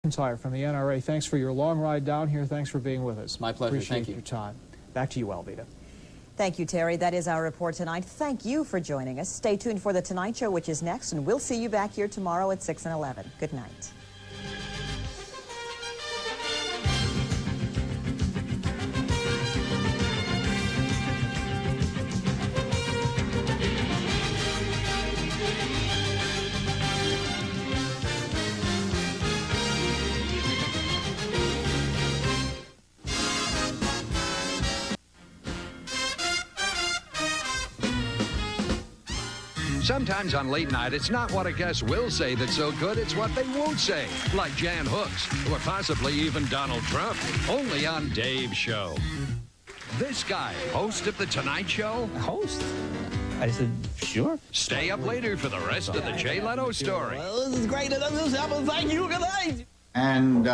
McIntyre from the NRA, thanks for your long ride down here. Thanks for being with us. My pleasure. Appreciate Thank you. your time. Back to you, Alvita. Thank you, Terry. That is our report tonight. Thank you for joining us. Stay tuned for The Tonight Show, which is next, and we'll see you back here tomorrow at 6 and 11. Good night. Sometimes on late night, it's not what a guest will say that's so good, it's what they won't say. Like Jan Hooks, or possibly even Donald Trump. Only on Dave's show. This guy, host of The Tonight Show. Host? I said, sure. Stay up later for the rest of the Jay Leno story. Well, this is great. Thank you. Good night. And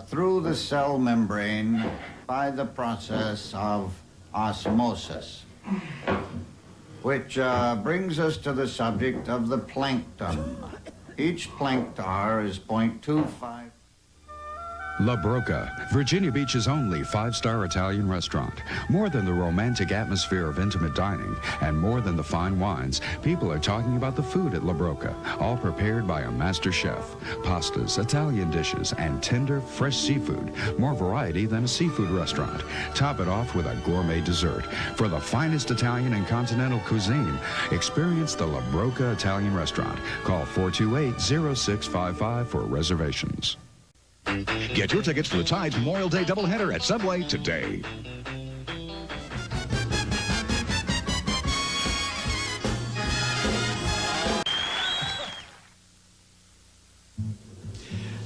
through the cell membrane by the process of osmosis, which brings us to the subject of the plankton. Each plankton is 0.25. La Broca, Virginia Beach's only five-star Italian restaurant. More than the romantic atmosphere of intimate dining and more than the fine wines, people are talking about the food at La Broca, all prepared by a master chef. Pastas, Italian dishes, and tender, fresh seafood. More variety than a seafood restaurant. Top it off with a gourmet dessert. For the finest Italian and continental cuisine, experience the La Broca Italian Restaurant. Call 428-0655 for reservations. Get your tickets for the Tides Memorial Day doubleheader at Subway today.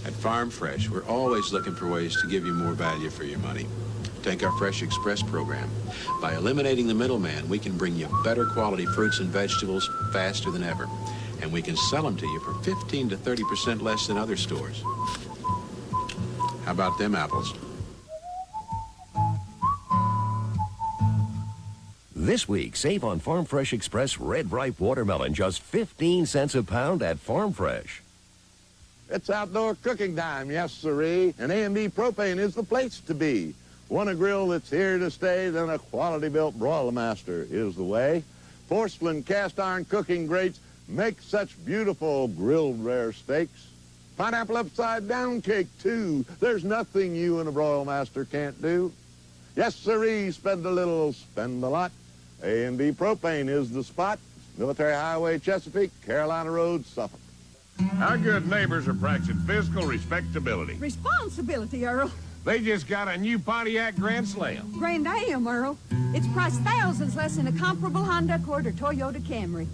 At Farm Fresh, we're always looking for ways to give you more value for your money. Take our Fresh Express program. By eliminating the middleman, we can bring you better quality fruits and vegetables faster than ever. And we can sell them to you for 15 to 30% less than other stores. How about them apples? This week, save on Farm Fresh Express Red Ripe Watermelon, just 15 cents a pound at Farm Fresh. It's outdoor cooking time, yes sirree, and A&B Propane is the place to be. Want a grill that's here to stay, then a quality-built Broiler Master is the way. Porcelain cast iron cooking grates make such beautiful grilled rare steaks. Pineapple upside down cake, too. There's nothing you and a Broil Master can't do. Yes, sirree, spend a little, spend a lot. A&B Propane is the spot. Military Highway, Chesapeake, Carolina Road, Suffolk. Our good neighbors are practicing fiscal respectability. Responsibility, Earl. They just got a new Pontiac Grand Slam. Grand Am, Earl. It's priced thousands less than a comparable Honda Accord or Toyota Camry.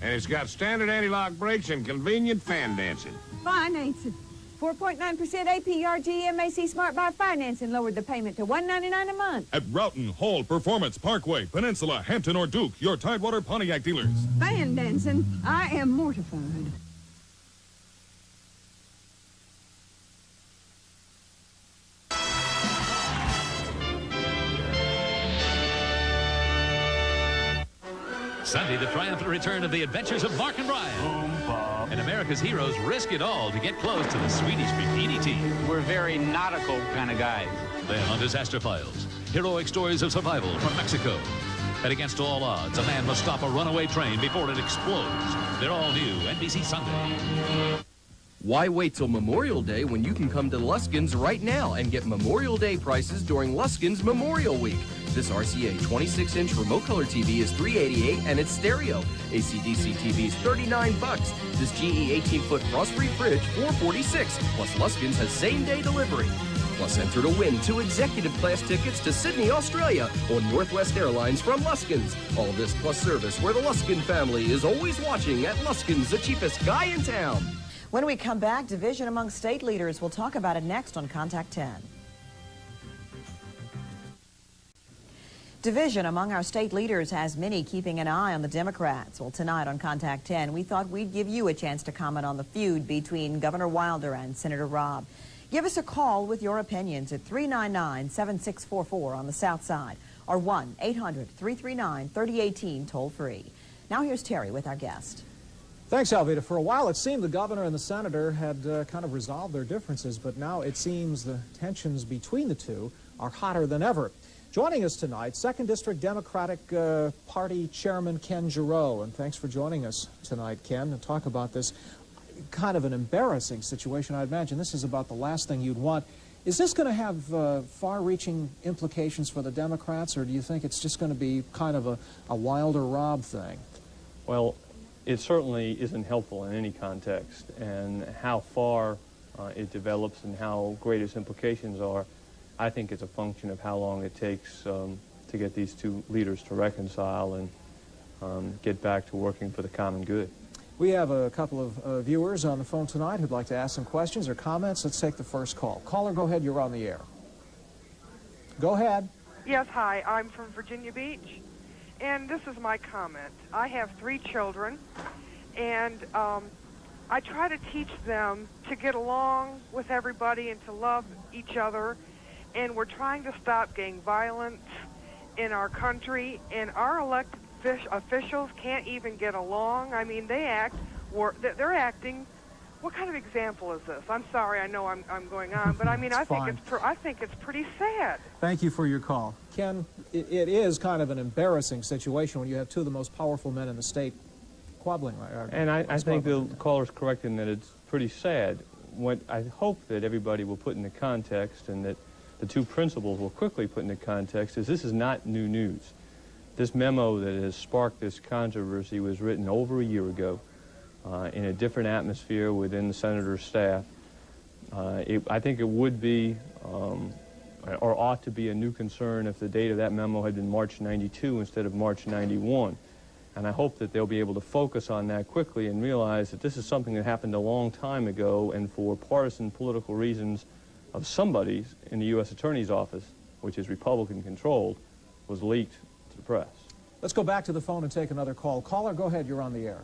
And it's got standard anti-lock brakes and convenient fan dancing. Financing. 4.9% APR GMAC Smart Buy Financing lowered the payment to $199 a month. At Roughton, Hall, Performance, Parkway, Peninsula, Hampton, or Duke, your Tidewater Pontiac dealers. Fan dancing. I am mortified. Sunday, the triumphant return of the adventures of Mark and Brian. And America's heroes risk it all to get close to the Swedish bikini team. We're very nautical kind of guys. Then on Disaster Files, heroic stories of survival from Mexico. And against all odds, a man must stop a runaway train before it explodes. They're all new NBC Sunday. Why wait till Memorial Day when you can come to Luskin's right now and get Memorial Day prices during Luskin's Memorial Week? This RCA 26-inch remote color TV is $388 and it's stereo. AC/DC TV is $39. This GE 18-foot frost-free fridge, $446. Plus Luskin's has same-day delivery. Plus enter to win 2 executive class tickets to Sydney, Australia on Northwest Airlines from Luskin's. All this plus service where the Luskin family is always watching at Luskin's, the cheapest guy in town. When we come back, division among state leaders. We'll talk about it next on Contact 10. Division among our state leaders has many keeping an eye on the Democrats. Well, tonight on Contact 10, we thought we'd give you a chance to comment on the feud between Governor Wilder and Senator Robb. Give us a call with your opinions at 399-7644 on the South Side or 1-800-339-3018 toll free. Now here's Terry with our guest. Thanks, Alvita. For a while, it seemed the governor and the senator had kind of resolved their differences, but now it seems the tensions between the two are hotter than ever. Joining us tonight, 2nd District Democratic Party Chairman Ken Giroux. And thanks for joining us tonight, Ken, to talk about this kind of an embarrassing situation. I imagine this is about the last thing you'd want. Is this going to have far-reaching implications for the Democrats, or do you think it's just going to be kind of a Wilder Rob thing? Well, it certainly isn't helpful in any context, and how far it develops and how great its implications are, I think it's a function of how long it takes to get these two leaders to reconcile and get back to working for the common good. We have a couple of viewers on the phone tonight who'd like to ask some questions or comments. Let's take the first call. Caller, go ahead. You're on the air. Go ahead. Yes, hi. I'm from Virginia Beach. And this is my comment. I have 3 children, and I try to teach them to get along with everybody and to love each other. And we're trying to stop gang violence in our country, and our elected officials can't even get along. I mean, they're acting. What kind of example is this? I'm sorry, I know I'm going on, but I mean, I think it's pretty sad. Thank you for your call. Ken, it is kind of an embarrassing situation when you have 2 of the most powerful men in the state squabbling. And I think the caller's correct in that it's pretty sad. What I hope that everybody will put into context, and that the 2 principals will quickly put into context, is this is not new news. This memo that has sparked this controversy was written over a year ago in a different atmosphere within the senator's staff. I think it would be, or ought to be, a new concern if the date of that memo had been March 92 instead of March 91. And I hope that they'll be able to focus on that quickly and realize that this is something that happened a long time ago, and for partisan political reasons of somebody in the U.S. Attorney's Office, which is Republican-controlled, was leaked to the press. Let's go back to the phone and take another call. Caller, go ahead. You're on the air.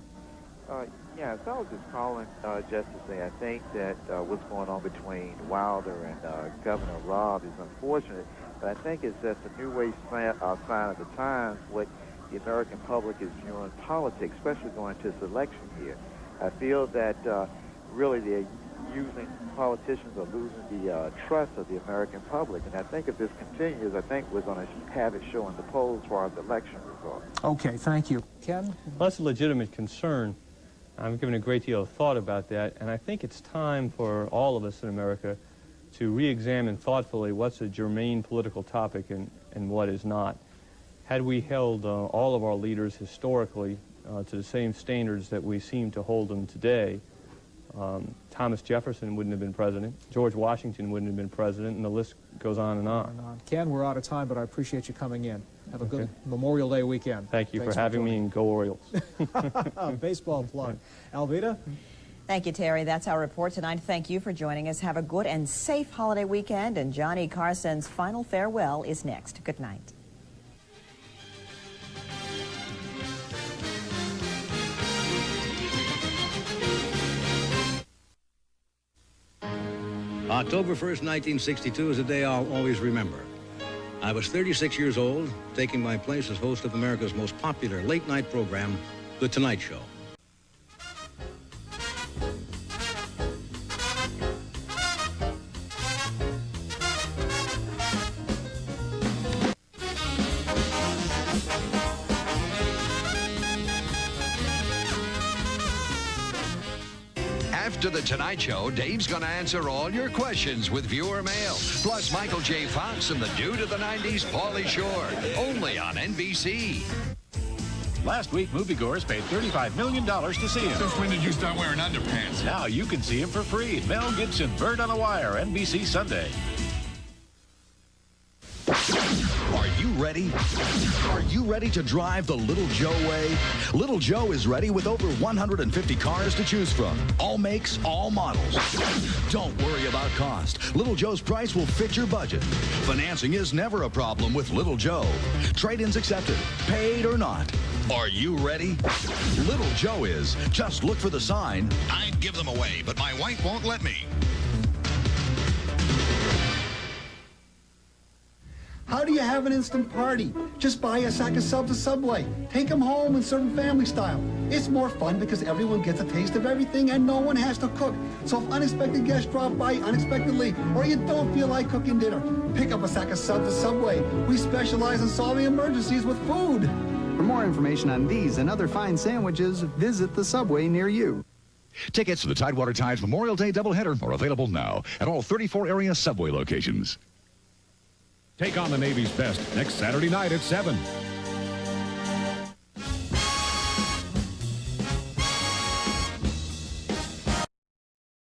Yes, I was just calling just to say I think that what's going on between Wilder and Governor Robb is unfortunate, but I think it's just a new way sign of the times what the American public is viewing politics, especially going to this election year. I feel that really they're using politicians or losing the trust of the American public, and I think if this continues, I think we're going to have it show in the polls as far as the election results. Okay, thank you. Ken? Well, that's a legitimate concern. I've given a great deal of thought about that, and I think it's time for all of us in America to re-examine thoughtfully what's a germane political topic and what is not. Had we held all of our leaders historically to the same standards that we seem to hold them today, Thomas Jefferson wouldn't have been president, George Washington wouldn't have been president, and the list goes on and on. Ken, we're out of time, but I appreciate you coming in. Have a good Memorial Day weekend. Thank you for having me, and go Orioles. Baseball plug. Alvita? Thank you, Terry. That's our report tonight. Thank you for joining us. Have a good and safe holiday weekend, and Johnny Carson's final farewell is next. Good night. October 1st, 1962 is a day I'll always remember. I was 36 years old, taking my place as host of America's most popular late-night program, The Tonight Show. After The Tonight Show, Dave's going to answer all your questions with viewer mail. Plus Michael J. Fox and the dude of the 90s, Pauly Shore. Only on NBC. Last week, moviegoers paid $35 million to see him. Since when did you start wearing underpants? Now you can see him for free. Mel Gibson, Bird on a Wire, NBC Sunday. Are you ready? Are you ready to drive the Little Joe way? Little Joe is ready with over 150 cars to choose from. All makes, all models. Don't worry about cost. Little Joe's price will fit your budget. Financing is never a problem with Little Joe. Trade-ins accepted, paid or not. Are you ready? Little Joe is. Just look for the sign. I'd give them away, but my wife won't let me. How do do you have an instant party? Just buy a sack of subs at Subway. Take them home and serve them family style. It's more fun because everyone gets a taste of everything and no one has to cook. So if unexpected guests drop by unexpectedly or you don't feel like cooking dinner, pick up a sack of subs at Subway. We specialize in solving emergencies with food. For more information on these and other fine sandwiches, visit the Subway near you. Tickets to the Tidewater Tides Memorial Day doubleheader are available now at all 34 area Subway locations. Take on the Navy's best next Saturday night at 7.